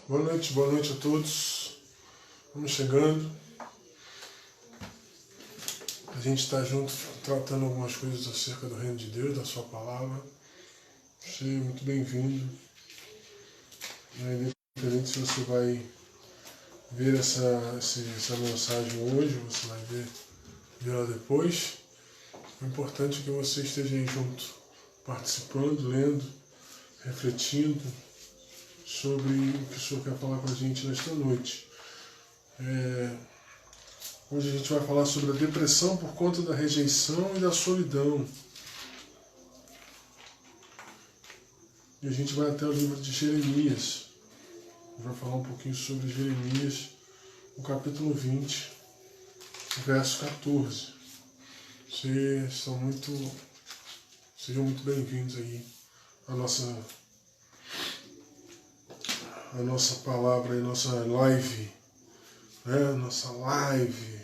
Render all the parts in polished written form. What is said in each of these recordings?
Boa noite a todos. Vamos chegando. A gente está junto tratando algumas coisas acerca do Reino de Deus, da sua palavra. Seja muito bem-vindo. Independente se você vai ver essa mensagem hoje, você vai ver ela depois. O importante é que você esteja aí junto, participando, lendo, refletindo sobre o que o Senhor quer falar com a gente nesta noite. Hoje a gente vai falar sobre a depressão por conta da rejeição e da solidão. E a gente vai até o livro de Jeremias. A gente vai falar um pouquinho sobre Jeremias, no capítulo 20, verso 14. Sejam muito bem-vindos aí à nossa palavra e nossa live, né? Nossa live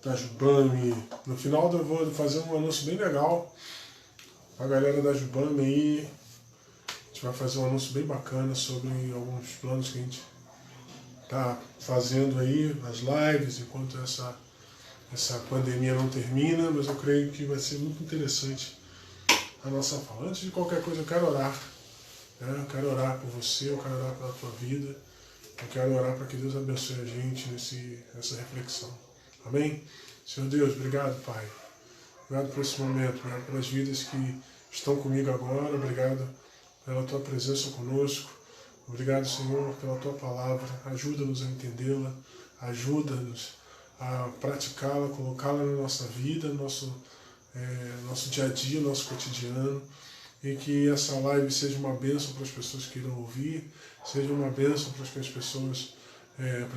da Jubame. No final eu vou fazer um anúncio bem legal a galera da Jubame aí. A gente vai fazer um anúncio bem bacana sobre alguns planos que a gente está fazendo aí, as lives, enquanto essa pandemia não termina, mas eu creio que vai ser muito interessante a nossa fala. Antes de qualquer coisa, eu quero orar. Eu quero orar por você, eu quero orar pela tua vida, eu quero orar para que Deus abençoe a gente nessa reflexão. Amém? Senhor Deus, obrigado, Pai. Obrigado por esse momento, obrigado pelas vidas que estão comigo agora, obrigado pela tua presença conosco. Obrigado, Senhor, pela tua palavra. Ajuda-nos a entendê-la, ajuda-nos a praticá-la, colocá-la na nossa vida, nosso dia a dia, nosso cotidiano. E que essa live seja uma bênção para as pessoas que irão ouvir, seja uma bênção para as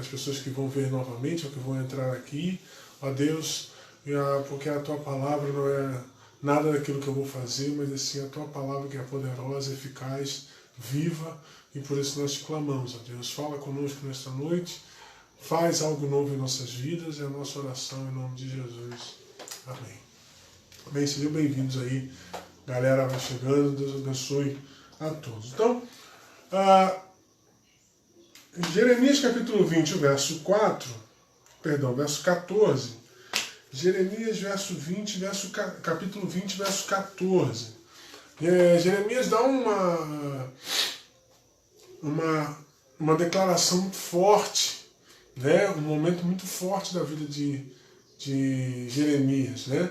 pessoas que vão ver novamente ou que vão entrar aqui. Ó Deus, porque a tua palavra não é nada daquilo que eu vou fazer, mas assim a tua palavra que é poderosa, eficaz, viva, e por isso nós te clamamos, ó Deus. Fala conosco nesta noite, faz algo novo em nossas vidas, é a nossa oração em nome de Jesus. Amém. Amém, sejam bem-vindos aí. Galera vai chegando, Deus abençoe a todos. Então, Jeremias capítulo 20, verso 14. Jeremias capítulo 20, verso 14. Jeremias dá uma declaração muito forte, né? Um momento muito forte da vida de Jeremias, né?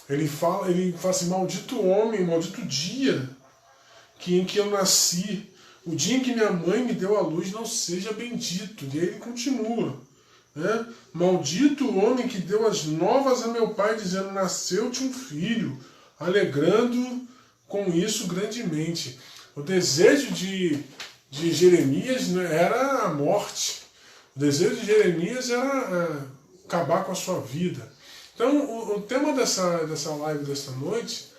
Ele fala assim: maldito homem, maldito dia em que eu nasci, o dia em que minha mãe me deu à luz não seja bendito. E aí ele continua, né? Maldito o homem que deu as novas a meu pai, dizendo: nasceu-te um filho, alegrando com isso grandemente. O desejo de Jeremias era a morte. O desejo de Jeremias era acabar com a sua vida. Então, o tema dessa live desta noite,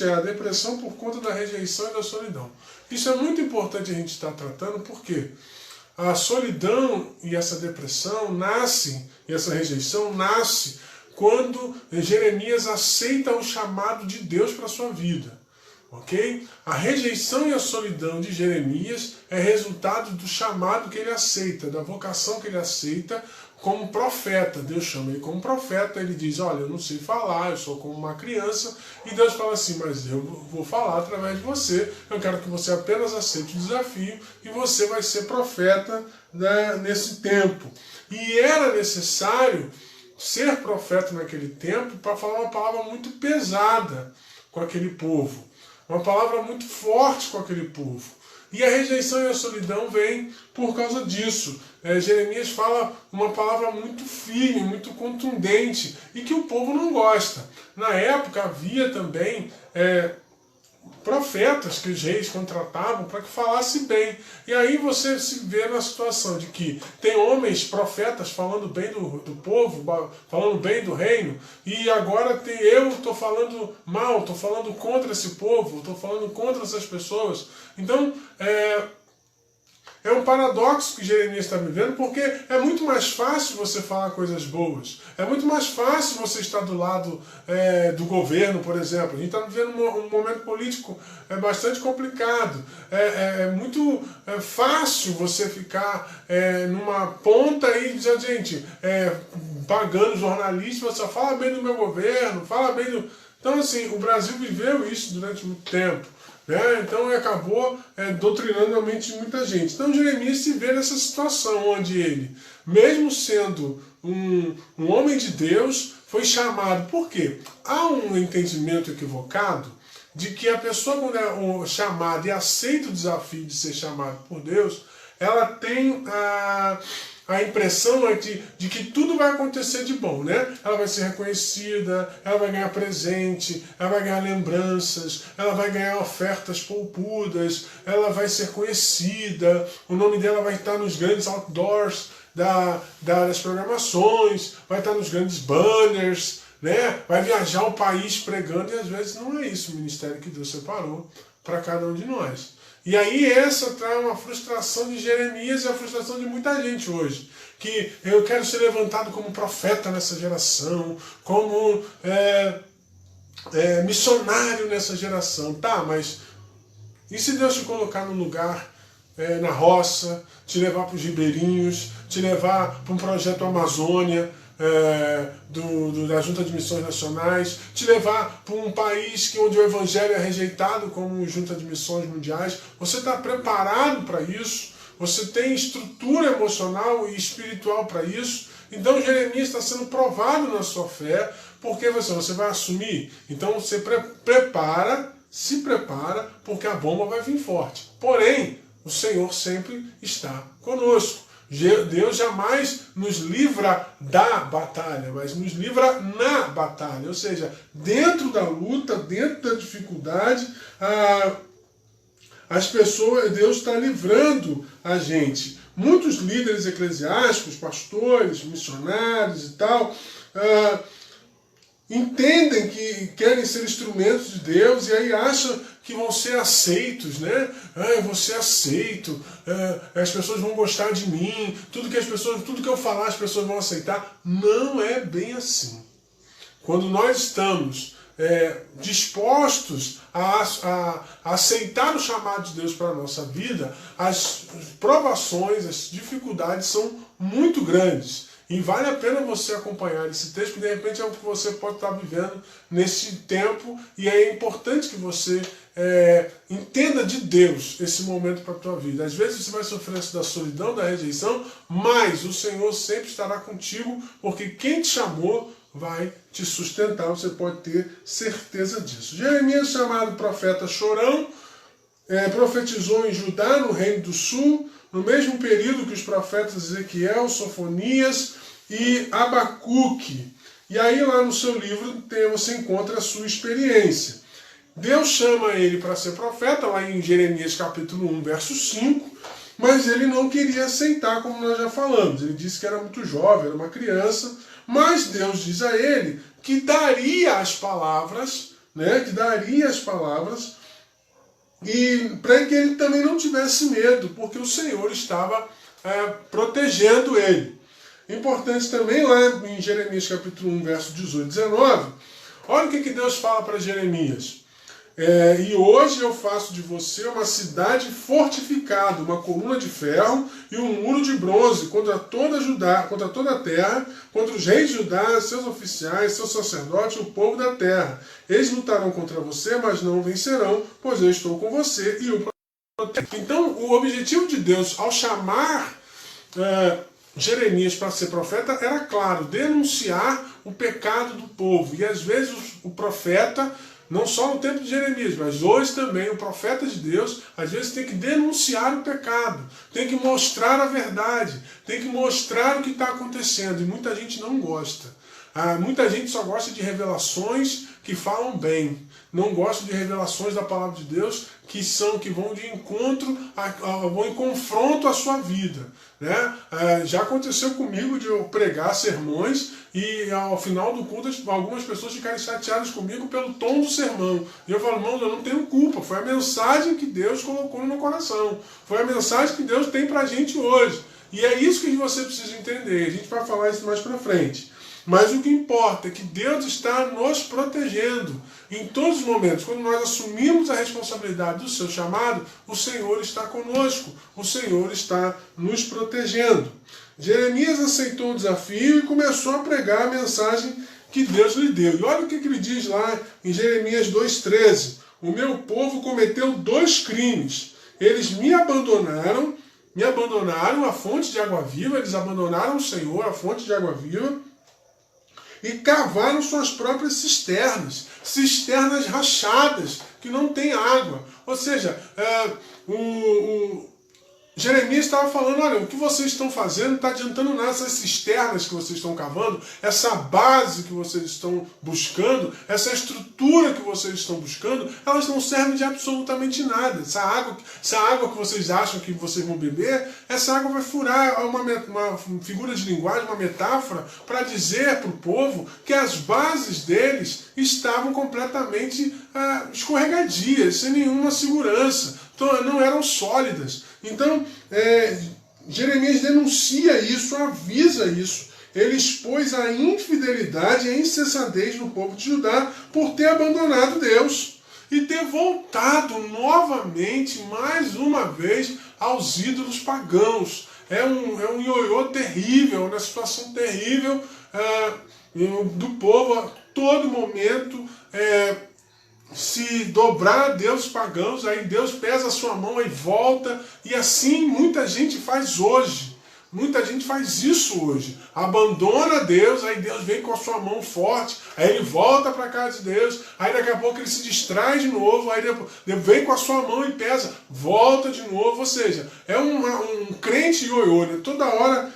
é a depressão por conta da rejeição e da solidão. Isso é muito importante a gente estar tratando, porque a solidão e essa depressão e essa rejeição nasce quando Jeremias aceita o chamado de Deus para a sua vida. Ok? A rejeição e a solidão de Jeremias é resultado do chamado que ele aceita, da vocação que ele aceita como profeta. Deus chama ele como profeta, ele diz: olha, eu não sei falar, eu sou como uma criança, e Deus fala assim: mas eu vou falar através de você, eu quero que você apenas aceite o desafio e você vai ser profeta, né, nesse tempo. E era necessário ser profeta naquele tempo para falar uma palavra muito pesada com aquele povo, uma palavra muito forte com aquele povo. E a rejeição e a solidão vêm por causa disso. Jeremias fala uma palavra muito firme, muito contundente, e que o povo não gosta. Na época havia também profetas que os reis contratavam para que falasse bem. E aí você se vê na situação de que tem homens, profetas, falando bem do povo, falando bem do reino, e agora eu estou falando mal, estou falando contra esse povo, estou falando contra essas pessoas. Então, É um paradoxo que Jeremias está vivendo, porque é muito mais fácil você falar coisas boas. É muito mais fácil você estar do lado do governo, por exemplo. A gente está vivendo um momento político bastante complicado. É muito fácil você ficar numa ponta e dizer, gente, pagando jornalista, você só fala bem do meu governo, fala bem do... Então, assim, o Brasil viveu isso durante muito tempo. Né? Então acabou doutrinando a mente de muita gente. Então Jeremias se vê nessa situação onde ele, mesmo sendo um homem de Deus, foi chamado. Por quê? Há um entendimento equivocado de que a pessoa, quando é chamada e aceita o desafio de ser chamado por Deus, ela tem a impressão de que tudo vai acontecer de bom, né? Ela vai ser reconhecida, ela vai ganhar presente, ela vai ganhar lembranças, ela vai ganhar ofertas poupudas, ela vai ser conhecida, o nome dela vai estar nos grandes outdoors das programações, vai estar nos grandes banners, né? Vai viajar o país pregando, e às vezes não é isso o ministério que Deus separou para cada um de nós. E aí essa traz uma frustração de Jeremias e a frustração de muita gente hoje. Que eu quero ser levantado como profeta nessa geração, como missionário nessa geração. Tá, mas e se Deus te colocar num lugar, na roça, te levar para os ribeirinhos, te levar para um projeto Amazônia, da Junta de Missões Nacionais, te levar para um país onde o Evangelho é rejeitado como Junta de Missões Mundiais? Você está preparado para isso? Você tem estrutura emocional e espiritual para isso? Então Jeremias está sendo provado na sua fé, porque você vai assumir. Então você se prepara, porque a bomba vai vir forte. Porém, o Senhor sempre está conosco. Deus jamais nos livra da batalha, mas nos livra na batalha. Ou seja, dentro da luta, dentro da dificuldade, as pessoas, Deus está livrando a gente. Muitos líderes eclesiásticos, pastores, missionários e tal, entendem que querem ser instrumentos de Deus e aí acham que vão ser aceitos, né? Eu vou ser aceito, as pessoas vão gostar de mim, tudo que eu falar as pessoas vão aceitar. Não é bem assim. Quando nós estamos dispostos a aceitar o chamado de Deus para a nossa vida, as provações, as dificuldades são muito grandes. E vale a pena você acompanhar esse texto, porque de repente é o que você pode estar vivendo nesse tempo, e é importante que você entenda de Deus esse momento para a tua vida. Às vezes você vai sofrer da solidão, da rejeição, mas o Senhor sempre estará contigo, porque quem te chamou vai te sustentar, você pode ter certeza disso. Jeremias, chamado profeta chorão, profetizou em Judá, no Reino do Sul, no mesmo período que os profetas Ezequiel, Sofonias e Abacuque. E aí lá no seu livro você encontra a sua experiência. Deus chama ele para ser profeta, lá em Jeremias capítulo 1, verso 5, mas ele não queria aceitar, como nós já falamos. Ele disse que era muito jovem, era uma criança, mas Deus diz a ele que daria as palavras, né, e para que ele também não tivesse medo, porque o Senhor estava protegendo ele. Importante também lá em Jeremias capítulo 1, verso 18 e 19, olha o que Deus fala para Jeremias. E hoje eu faço de você uma cidade fortificada, uma coluna de ferro e um muro de bronze contra toda a terra, contra os reis de Judá, seus oficiais, seus sacerdotes e o povo da terra. Eles lutarão contra você, mas não vencerão, pois eu estou com você e o protejo. Então, o objetivo de Deus ao chamar Jeremias para ser profeta era claro, denunciar o pecado do povo. E às vezes o profeta, não só no tempo de Jeremias, mas hoje também, o profeta de Deus, às vezes tem que denunciar o pecado, tem que mostrar a verdade, tem que mostrar o que está acontecendo, e muita gente não gosta. Muita gente só gosta de revelações que falam bem. Não gosto de revelações da palavra de Deus que vão de encontro, vão em confronto à sua vida. Né? Já aconteceu comigo de eu pregar sermões e ao final do culto algumas pessoas ficarem chateadas comigo pelo tom do sermão. E eu falo, irmão, eu não tenho culpa, foi a mensagem que Deus colocou no meu coração. Foi a mensagem que Deus tem pra gente hoje. E é isso que você precisa entender. A gente vai falar isso mais pra frente. Mas o que importa é que Deus está nos protegendo. Em todos os momentos, quando nós assumimos a responsabilidade do seu chamado, o Senhor está conosco, o Senhor está nos protegendo. Jeremias aceitou o desafio e começou a pregar a mensagem que Deus lhe deu. E olha o que ele diz lá em Jeremias 2,13. O meu povo cometeu 2 crimes. Eles me abandonaram a fonte de água viva, eles abandonaram o Senhor, a fonte de água viva, e cavaram suas próprias cisternas rachadas, que não tem água. Ou seja, Jeremias estava falando, olha, o que vocês estão fazendo não está adiantando nada, essas cisternas que vocês estão cavando, essa base que vocês estão buscando, essa estrutura que vocês estão buscando, elas não servem de absolutamente nada. Essa água que vocês acham que vocês vão beber, essa água vai furar uma figura de linguagem, uma metáfora, para dizer para o povo que as bases deles estavam completamente escorregadias, sem nenhuma segurança. Então, não eram sólidas. Então, Jeremias denuncia isso, avisa isso. Ele expôs a infidelidade e a insensatez no povo de Judá por ter abandonado Deus e ter voltado novamente, mais uma vez, aos ídolos pagãos. É um ioiô terrível, uma situação terrível do povo a todo momento. Se dobrar a deuses pagãos, aí Deus pesa a sua mão e volta, e assim muita gente faz hoje. Muita gente faz isso hoje. Abandona Deus, aí Deus vem com a sua mão forte, aí ele volta para a casa de Deus, aí daqui a pouco ele se distrai de novo, aí Deus vem com a sua mão e pesa, volta de novo. Ou seja, é um crente ioiô, né? Toda hora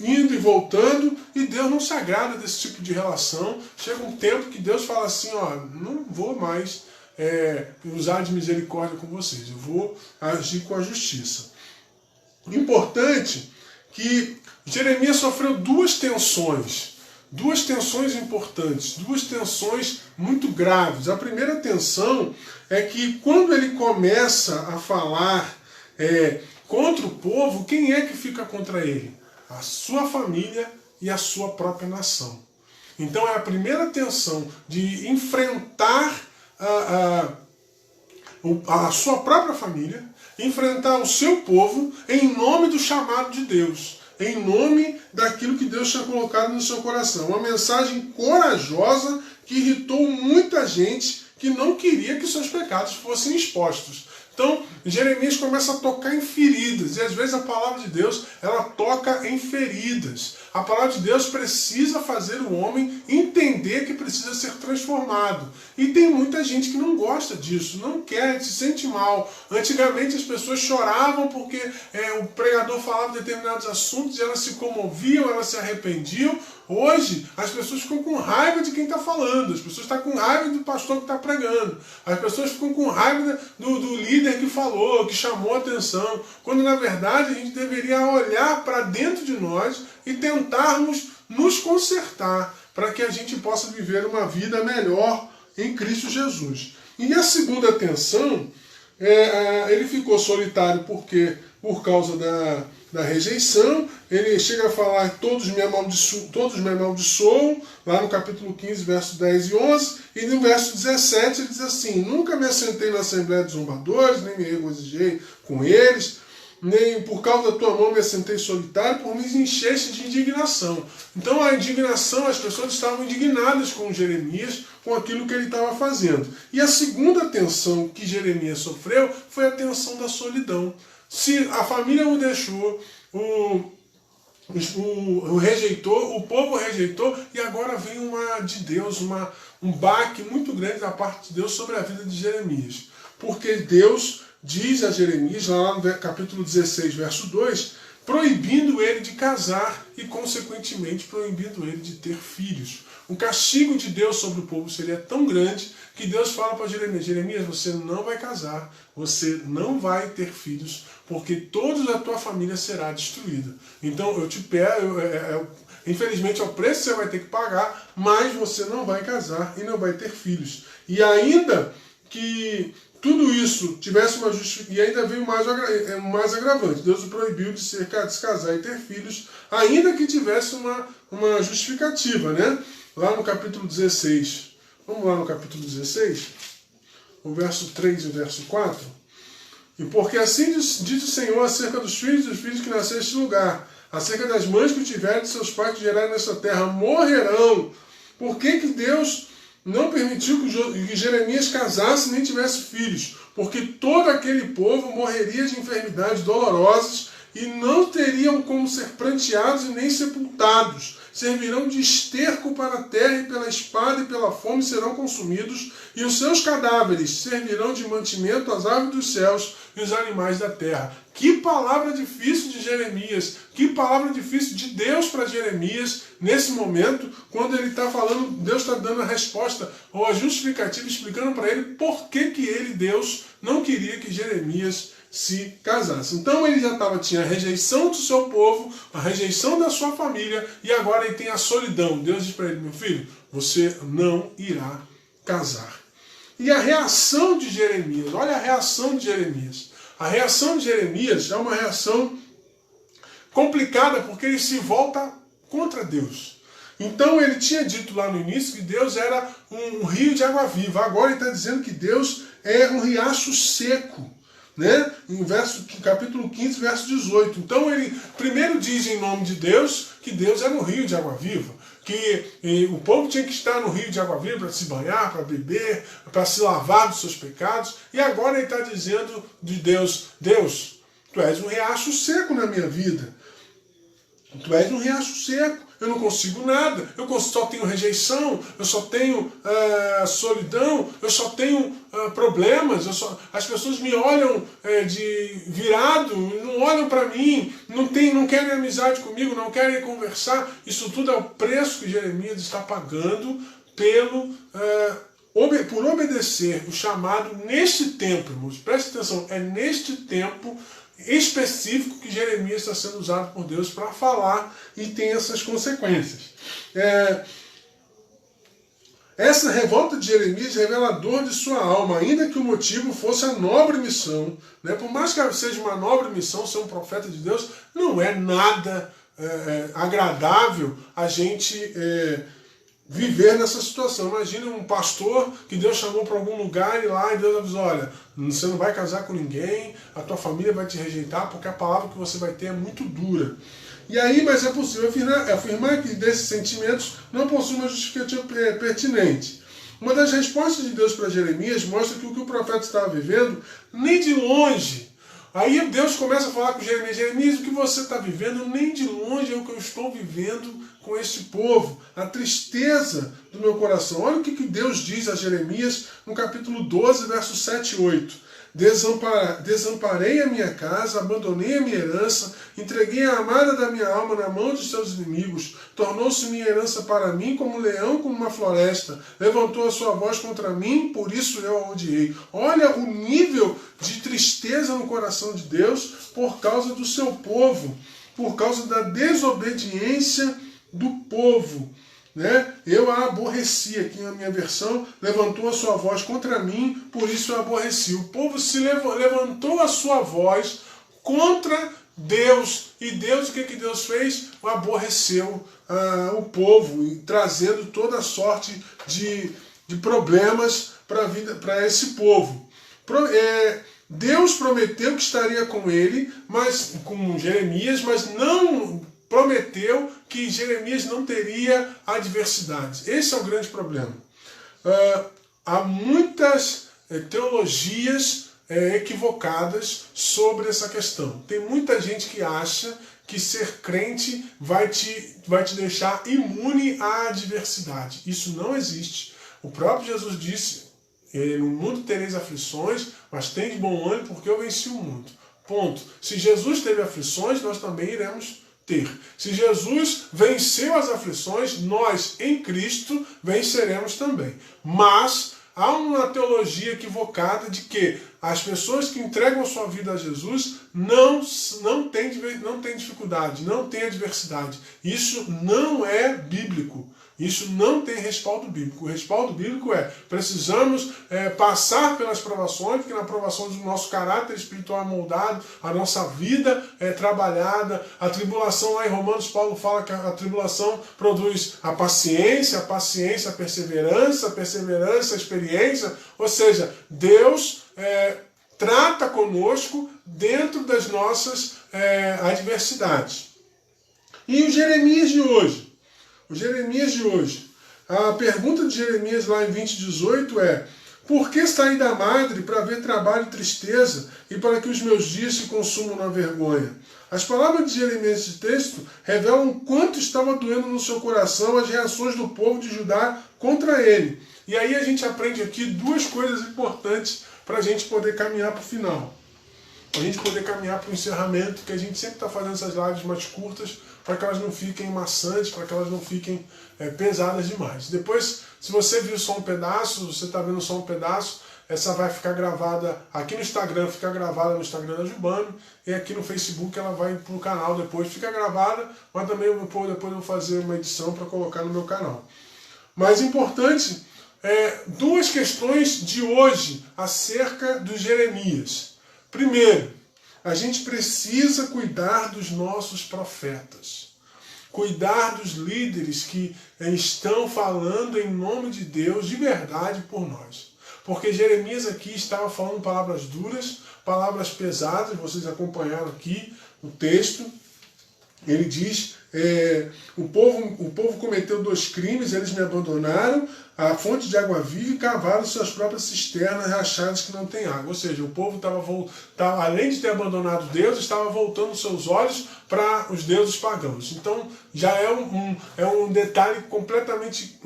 indo e voltando, e Deus não se agrada desse tipo de relação. Chega um tempo que Deus fala assim, ó, não vou mais usar de misericórdia com vocês, eu vou agir com a justiça. Importante que Jeremias sofreu 2 tensões importantes, 2 tensões muito graves. A primeira tensão é que quando ele começa a falar contra o povo, quem é que fica contra ele? A sua família e a sua própria nação. Então é a primeira tensão de enfrentar a sua própria família, enfrentar o seu povo em nome do chamado de Deus, em nome daquilo que Deus tinha colocado no seu coração. Uma mensagem corajosa que irritou muita gente que não queria que seus pecados fossem expostos. Então, Jeremias começa a tocar em feridas, e às vezes a palavra de Deus, ela toca em feridas. A palavra de Deus precisa fazer o homem entender que precisa ser transformado. E tem muita gente que não gosta disso, não quer, se sente mal. Antigamente as pessoas choravam porque o pregador falava determinados assuntos e elas se comoviam, elas se arrependiam. Hoje, as pessoas ficam com raiva de quem está falando, as pessoas estão com raiva do pastor que está pregando, as pessoas ficam com raiva do líder que falou, que chamou a atenção, quando na verdade a gente deveria olhar para dentro de nós e tentarmos nos consertar para que a gente possa viver uma vida melhor em Cristo Jesus. E a segunda tensão, ele ficou solitário por causa da rejeição. Ele chega a falar todos me amaldiçoam, lá no capítulo 15, versos 10 e 11, e no verso 17 ele diz assim, nunca me assentei na assembleia dos zombadores, nem me regozijei com eles, nem por causa da tua mão me assentei solitário, por me encheste de indignação. Então a indignação, as pessoas estavam indignadas com Jeremias, com aquilo que ele estava fazendo. E a segunda tensão que Jeremias sofreu foi a tensão da solidão. Se a família o deixou, rejeitou, o povo rejeitou, e agora vem um baque muito grande da parte de Deus sobre a vida de Jeremias. Porque Deus diz a Jeremias, lá no capítulo 16, verso 2, proibindo ele de casar e, consequentemente, proibindo ele de ter filhos. O castigo de Deus sobre o povo seria tão grande que Deus fala para Jeremias: Jeremias, você não vai casar, você não vai ter filhos, porque toda a tua família será destruída. Então eu te peço, infelizmente é o preço que você vai ter que pagar, mas você não vai casar e não vai ter filhos. E ainda que tudo isso tivesse uma justificativa, e ainda veio mais agravante, Deus o proibiu de se casar e ter filhos, ainda que tivesse uma justificativa, né? Lá no capítulo 16, vamos lá no capítulo 16, o verso 3 e o verso 4. E porque assim diz o Senhor acerca dos filhos que nasceram neste lugar, acerca das mães que tiverem de seus pais que gerarem nessa terra, morrerão. Por que Deus não permitiu que Jeremias casasse nem tivesse filhos? Porque todo aquele povo morreria de enfermidades dolorosas e não teriam como ser pranteados e nem sepultados. Servirão de esterco para a terra e pela espada e pela fome serão consumidos, e os seus cadáveres servirão de mantimento às aves dos céus e os animais da terra. Que palavra difícil de Jeremias, que palavra difícil de Deus para Jeremias nesse momento, quando ele está falando, Deus está dando a resposta ou a justificativa, explicando para ele por que ele, Deus, não queria que Jeremias se casasse. Então ele já tinha a rejeição do seu povo, a rejeição da sua família, e agora ele tem a solidão. Deus diz para ele: meu filho, você não irá casar. E a reação de Jeremias, olha a reação de Jeremias. A reação de Jeremias é uma reação complicada, porque ele se volta contra Deus. Então ele tinha dito lá no início que Deus era um rio de água viva. Agora ele está dizendo que Deus é um riacho seco, né? Em capítulo 15, verso 18. Então ele primeiro diz em nome de Deus que Deus era um rio de água viva, que o povo tinha que estar no rio de água viva para se banhar, para beber, para se lavar dos seus pecados. E agora ele está dizendo de Deus: Deus, tu és um riacho seco na minha vida. Tu és um riacho seco. Eu não consigo nada, eu só tenho rejeição, eu só tenho solidão, eu só tenho problemas, as pessoas me olham de virado, não olham para mim, não querem amizade comigo, não querem conversar. Isso tudo é o preço que Jeremias está pagando por obedecer o chamado neste tempo, irmãos. Preste atenção, é neste tempo específico que Jeremias está sendo usado por Deus para falar, e tem essas consequências. Essa revolta de Jeremias é revelador de sua alma, ainda que o motivo fosse a nobre missão, né? Por mais que seja uma nobre missão ser um profeta de Deus, não é nada agradável a gente viver nessa situação. Imagina um pastor que Deus chamou para algum lugar e lá e Deus avisou: olha, você não vai casar com ninguém, a tua família vai te rejeitar porque a palavra que você vai ter é muito dura. E aí, mas é possível afirmar que desses sentimentos não possui uma justificativa pertinente. Uma das respostas de Deus para Jeremias mostra que o profeta estava vivendo nem de longe. Aí Deus começa a falar com Jeremias: Jeremias, o que você está vivendo nem de longe é o que eu estou vivendo com este povo, a tristeza do meu coração. Olha o que Deus diz a Jeremias no capítulo 12, versos 7 e 8. Desamparei a minha casa, abandonei a minha herança, entreguei a amada da minha alma na mão de seus inimigos, tornou-se minha herança para mim como um leão como uma floresta, levantou a sua voz contra mim, por isso eu a odiei. Olha o nível de tristeza no coração de Deus por causa do seu povo, por causa da desobediência do povo, né? Eu a aborreci, aqui na minha versão, levantou a sua voz contra mim, por isso eu a aborreci. O povo se levantou a sua voz contra Deus, e Deus, o que Deus fez? Aborreceu o povo, trazendo toda sorte de problemas para esse povo. Deus prometeu que estaria com ele, com Jeremias, mas não prometeu que Jeremias não teria adversidades. Esse é o grande problema. Há muitas teologias equivocadas sobre essa questão. Tem muita gente que acha que ser crente vai te deixar imune à adversidade. Isso não existe. O próprio Jesus disse: no mundo tereis aflições, mas tem de bom ânimo porque eu venci o mundo. Ponto. Se Jesus teve aflições, nós também iremos ter. Se Jesus venceu as aflições, nós em Cristo venceremos também. Mas há uma teologia equivocada de que as pessoas que entregam a sua vida a Jesus não têm dificuldade, não têm adversidade. Isso não é bíblico. Isso não tem respaldo bíblico. O respaldo bíblico precisamos passar pelas provações, porque na provação do nosso caráter espiritual é moldado, a nossa vida é trabalhada. A tribulação, lá em Romanos, Paulo fala que a tribulação produz a paciência, a perseverança, a experiência. Ou seja, Deus trata conosco dentro das nossas adversidades. E o Jeremias de hoje? A pergunta de Jeremias lá em 20:18 é: por que saí da madre para ver trabalho e tristeza e para que os meus dias se consumam na vergonha? As palavras de Jeremias nesse texto revelam quanto estava doendo no seu coração as reações do povo de Judá contra ele. E aí a gente aprende aqui duas coisas importantes para a gente poder caminhar para o final. Para a gente poder caminhar para o encerramento, que a gente sempre está fazendo essas lives mais curtas, para que elas não fiquem maçantes, para que elas não fiquem pesadas demais. Depois, se você viu só um pedaço, você está vendo só um pedaço, essa vai ficar gravada aqui no Instagram, fica gravada no Instagram da Jubano, e aqui no Facebook ela vai para o canal depois, fica gravada, mas também depois eu vou fazer uma edição para colocar no meu canal. Mas importante, duas questões de hoje acerca do Jeremias. Primeiro, a gente precisa cuidar dos nossos profetas, cuidar dos líderes que estão falando em nome de Deus de verdade por nós. Porque Jeremias aqui estava falando palavras duras, palavras pesadas, vocês acompanharam aqui o texto. Ele diz, o povo cometeu 2 crimes, eles me abandonaram, a fonte de água viva, e cavaram suas próprias cisternas rachadas que não tem água. Ou seja, o povo estava, além de ter abandonado Deus, estava voltando seus olhos para os deuses pagãos. Então já é um detalhe completamente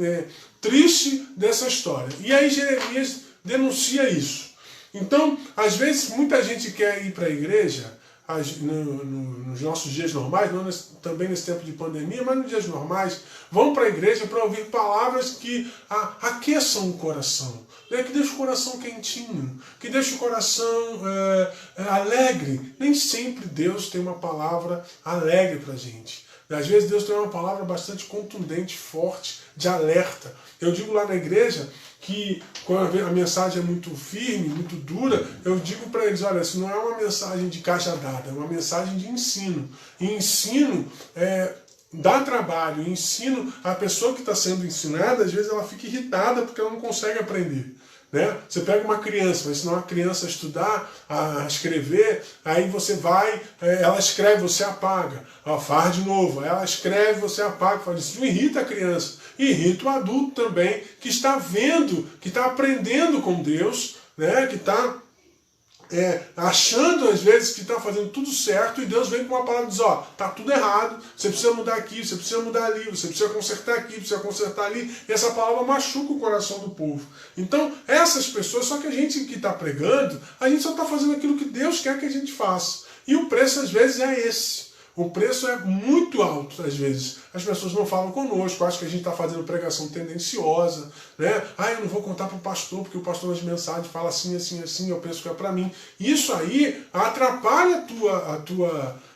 triste dessa história. E aí Jeremias denuncia isso. Então, às vezes, muita gente quer ir para a igreja nos nossos dias normais, não também nesse tempo de pandemia, mas nos dias normais, vão para a igreja para ouvir palavras que aqueçam o coração, né? Que deixam o coração quentinho, que deixam o coração alegre. Nem sempre Deus tem uma palavra alegre para a gente. Às vezes Deus tem uma palavra bastante contundente, forte, de alerta. Eu digo lá na igreja que quando a mensagem é muito firme, muito dura, eu digo para eles, olha, isso não é uma mensagem de caixa dada, é uma mensagem de ensino. E ensino dá trabalho, ensino, a pessoa que está sendo ensinada, às vezes ela fica irritada porque ela não consegue aprender. Né? Você pega uma criança, vai ensinar uma criança a estudar, a escrever, aí você vai, ela escreve, você apaga, faz de novo, aí ela escreve, você apaga, faz isso. Não irrita a criança, irrita o adulto também, que está vendo, que está aprendendo com Deus, né? Que está achando às vezes que está fazendo tudo certo, e Deus vem com uma palavra e diz, tá tudo errado, você precisa mudar aqui, você precisa mudar ali, você precisa consertar aqui, precisa consertar ali, e essa palavra machuca o coração do povo. Então, essas pessoas, só que a gente que está pregando, a gente só está fazendo aquilo que Deus quer que a gente faça. E o preço às vezes é esse. O preço é muito alto, às vezes. As pessoas não falam conosco, acham que a gente está fazendo pregação tendenciosa, né? Eu não vou contar para o pastor, porque o pastor nas mensagens fala assim, assim, assim, eu penso que é para mim. Isso aí atrapalha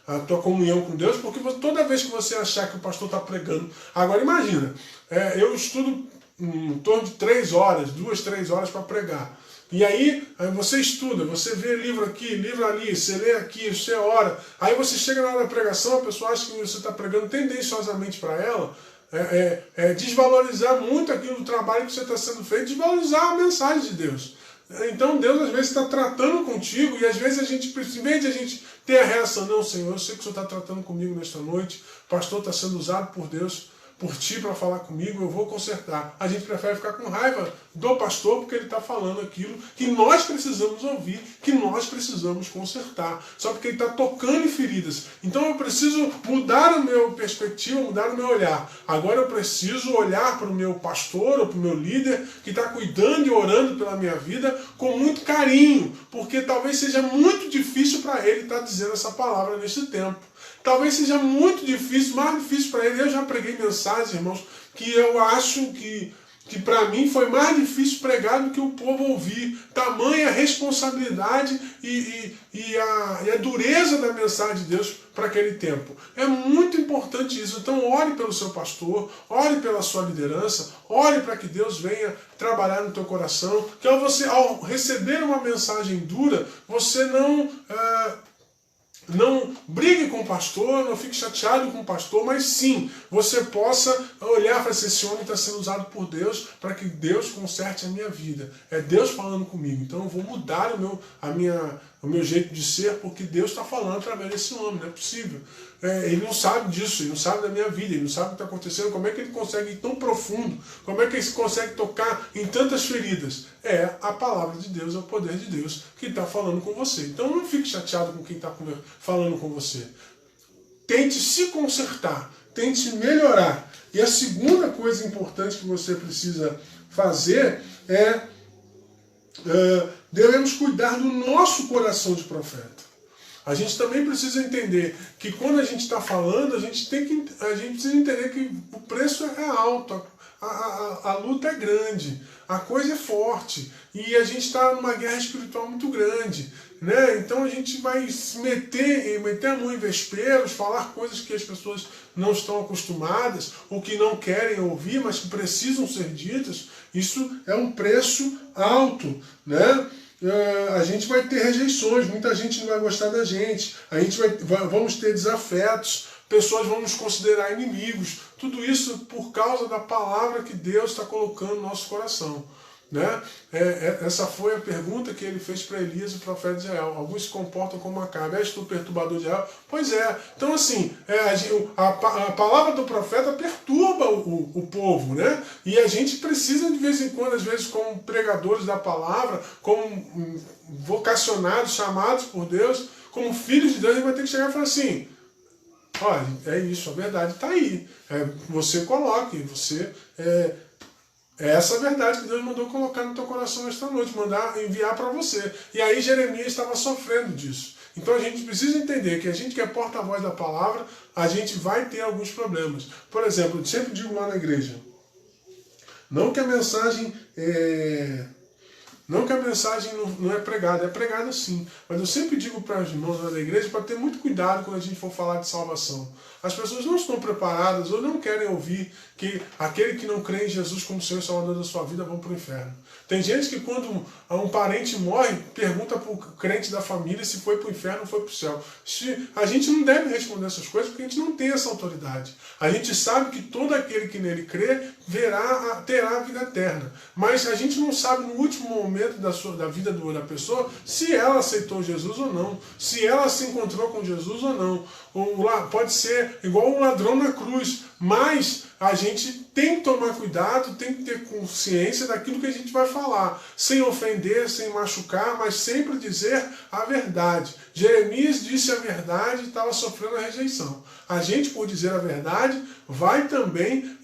a tua comunhão com Deus, porque toda vez que você achar que o pastor está pregando... Agora imagina, eu estudo em torno de 3 horas, 2, 3 horas para pregar. E aí você estuda, você vê livro aqui, livro ali, você lê aqui, você ora. Aí você chega na hora da pregação, a pessoa acha que você está pregando tendenciosamente para ela, desvalorizar muito aquilo do trabalho que você está sendo feito, desvalorizar a mensagem de Deus. Então Deus às vezes está tratando contigo, e às vezes a gente, em vez de a gente ter a reação, não, Senhor, eu sei que o Senhor está tratando comigo nesta noite, o pastor está sendo usado por Deus por ti para falar comigo, eu vou consertar. A gente prefere ficar com raiva do pastor porque ele está falando aquilo que nós precisamos ouvir, que nós precisamos consertar. Só porque ele está tocando em feridas. Então eu preciso mudar a minha perspectiva, mudar o meu olhar. Agora eu preciso olhar para o meu pastor ou para o meu líder que está cuidando e orando pela minha vida com muito carinho, porque talvez seja muito difícil para ele estar dizendo essa palavra nesse tempo. Talvez seja muito difícil, mais difícil para ele. Eu já preguei mensagens, irmãos, que eu acho que para mim foi mais difícil pregar do que o povo ouvir. Tamanha responsabilidade e a dureza da mensagem de Deus para aquele tempo. É muito importante isso. Então ore pelo seu pastor, ore pela sua liderança, ore para que Deus venha trabalhar no teu coração, que ao receber uma mensagem dura, você não brigue com o pastor, não fique chateado com o pastor, mas sim, você possa olhar e falar assim, esse homem está sendo usado por Deus para que Deus conserte a minha vida. É Deus falando comigo, então eu vou mudar o meu jeito de ser porque Deus está falando através desse homem, não é possível. Ele não sabe disso, ele não sabe da minha vida, ele não sabe o que está acontecendo, como é que ele consegue ir tão profundo, como é que ele consegue tocar em tantas feridas. É a palavra de Deus, é o poder de Deus que está falando com você. Então não fique chateado com quem está falando com você. Tente se consertar, tente melhorar. E a segunda coisa importante que você precisa fazer devemos cuidar do nosso coração de profeta. A gente também precisa entender que quando a gente está falando, a gente precisa entender que o preço é alto, a luta é grande, a coisa é forte, e a gente está numa guerra espiritual muito grande, né? Então a gente vai se meter a mão em vesperos, falar coisas que as pessoas não estão acostumadas, ou que não querem ouvir, mas que precisam ser ditas. Isso é um preço alto, né? A gente vai ter rejeições, muita gente não vai gostar da gente, vamos ter desafetos, pessoas vão nos considerar inimigos, tudo isso por causa da palavra que Deus está colocando no nosso coração. Né? Essa foi a pergunta que ele fez para Elias, o profeta de Israel. Alguns se comportam como Acabe. És tu perturbador de Israel? Pois é. Então assim, a palavra do profeta perturba o povo, né? E a gente precisa de vez em quando, às vezes como pregadores da palavra, como vocacionados, chamados por Deus, como filhos de Deus, a gente vai ter que chegar e falar assim, olha, é isso, a verdade está aí. Você coloque, é essa a verdade que Deus mandou colocar no teu coração esta noite, enviar para você. E aí Jeremias estava sofrendo disso. Então a gente precisa entender que a gente que é porta-voz da palavra, a gente vai ter alguns problemas. Por exemplo, eu sempre digo lá na igreja, não que a mensagem não é pregada sim. Mas eu sempre digo para os irmãos lá da igreja para ter muito cuidado quando a gente for falar de salvação. As pessoas não estão preparadas ou não querem ouvir que aquele que não crê em Jesus como Senhor e Salvador da sua vida vão para o inferno. Tem gente que quando um parente morre, pergunta para o crente da família se foi para o inferno ou foi para o céu. A gente não deve responder essas coisas porque a gente não tem essa autoridade. A gente sabe que todo aquele que nele crê terá a vida eterna. Mas a gente não sabe no último momento da vida da pessoa se ela aceitou Jesus ou não, se ela se encontrou com Jesus ou não. Pode ser igual um ladrão na cruz, mas a gente tem que tomar cuidado, tem que ter consciência daquilo que a gente vai falar, sem ofender, sem machucar, mas sempre dizer a verdade. Jeremias disse a verdade e estava sofrendo a rejeição. A gente, por dizer a verdade, vai também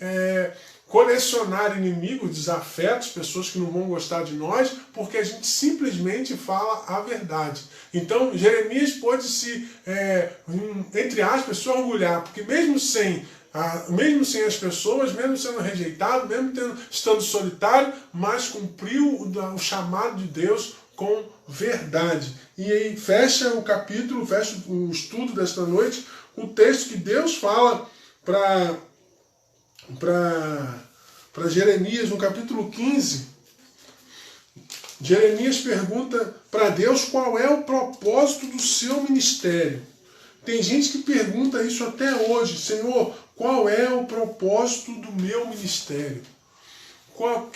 colecionar inimigos, desafetos, pessoas que não vão gostar de nós, porque a gente simplesmente fala a verdade. Então, Jeremias pôde se, entre aspas, se orgulhar, porque mesmo sem as pessoas, mesmo sendo rejeitado, mesmo estando solitário, mas cumpriu o chamado de Deus com verdade. E aí fecha o capítulo, fecha o estudo desta noite, o texto que Deus fala para Jeremias, no capítulo 15, Jeremias pergunta para Deus qual é o propósito do seu ministério. Tem gente que pergunta isso até hoje, Senhor, qual é o propósito do meu ministério? qual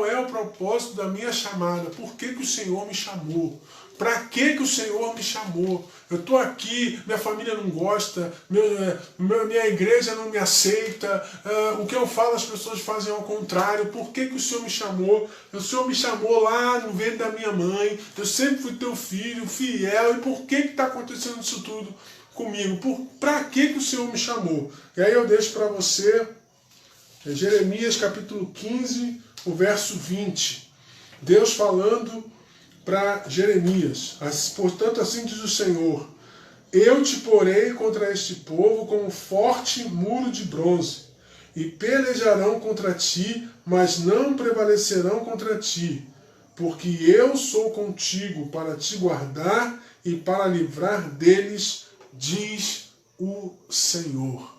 é o propósito da minha chamada? Por que o Senhor me chamou? Para que o Senhor me chamou? Eu estou aqui, minha família não gosta, minha igreja não me aceita, o que eu falo as pessoas fazem ao contrário. Por que o Senhor me chamou? O Senhor me chamou lá no ventre da minha mãe, eu sempre fui teu filho, fiel, e por que está acontecendo isso tudo comigo? Para que o Senhor me chamou? E aí eu deixo para você Jeremias capítulo 15, o verso 20. Deus falando para Jeremias: portanto assim diz o Senhor, eu te porei contra este povo como forte muro de bronze, e pelejarão contra ti, mas não prevalecerão contra ti, porque eu sou contigo para te guardar e para livrar deles, diz o Senhor.